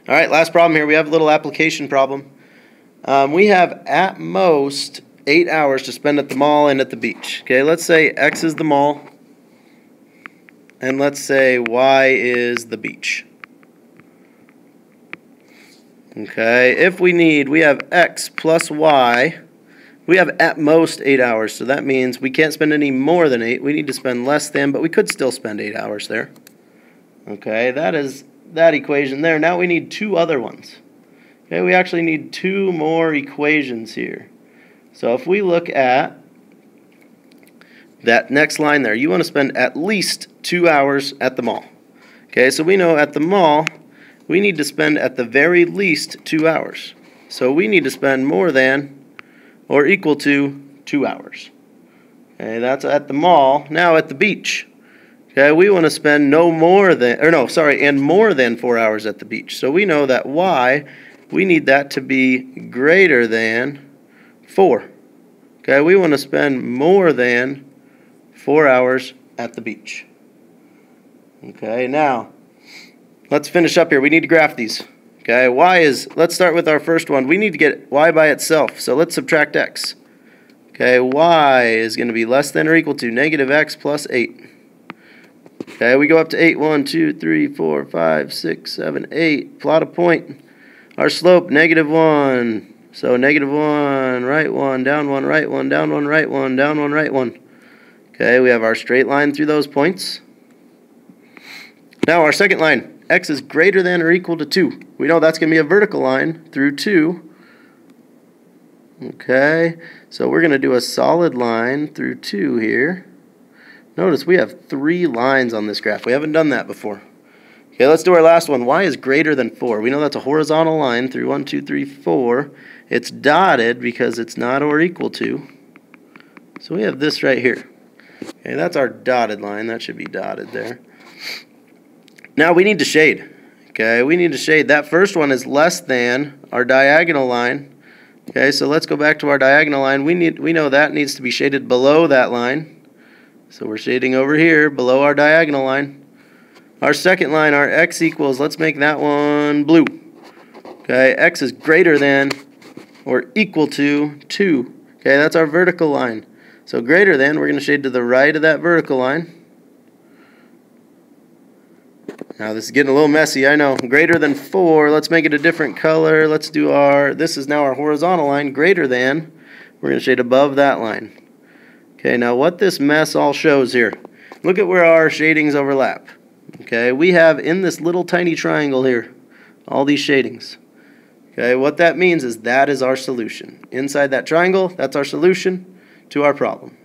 All right, last problem here. We have a little application problem. We have at most 8 hours to spend at the mall and at the beach. Okay, let's say X is the mall, and let's say Y is the beach. Okay, if we have X plus Y, we have at most 8 hours, so that means we can't spend any more than 8. We need to spend less than, but we could still spend 8 hours there. Okay, that is that equation there. Now we need two other ones. Okay, we actually need two more equations here. So if we look at that next line there, you want to spend at least 2 hours at the mall. Okay, so we know at the mall, we need to spend at the very least 2 hours. So we need to spend more than or equal to 2 hours. Okay, that's at the mall. Now at the beach. Okay, we want to spend more than 4 hours at the beach. So we know that Y, we need that to be greater than 4. Okay, we want to spend more than 4 hours at the beach. Okay, now let's finish up here. We need to graph these. Okay, let's start with our first one. We need to get Y by itself. So let's subtract X. Okay, Y is going to be less than or equal to negative X plus 8. Okay, we go up to 8. 1, 2, 3, 4, 5, 6, 7, 8. Plot a point. Our slope, -1. So -1, right 1, down 1, right 1, down 1, right 1, down 1, right 1. Okay, we have our straight line through those points. Now our second line, X is greater than or equal to 2. We know that's going to be a vertical line through 2. Okay, so we're going to do a solid line through 2 here. Notice we have 3 lines on this graph. We haven't done that before. Okay, let's do our last one. Y is greater than 4. We know that's a horizontal line through 1, 2, 3, 4. It's dotted because it's not or equal to. So we have this right here. Okay, that's our dotted line. That should be dotted there. Now we need to shade. Okay, we need to shade. That first one is less than our diagonal line. Okay, so let's go back to our diagonal line. We know that needs to be shaded below that line. So we're shading over here below our diagonal line. Our second line, our X equals, let's make that one blue. Okay, X is greater than or equal to 2. Okay, that's our vertical line. So greater than, we're going to shade to the right of that vertical line. Now this is getting a little messy, I know. Greater than 4, let's make it a different color. Let's do this is now our horizontal line. Greater than, we're going to shade above that line. Okay, now what this mess all shows here, look at where our shadings overlap. Okay, we have in this little tiny triangle here, all these shadings. Okay, what that means is that is our solution. Inside that triangle, that's our solution to our problem.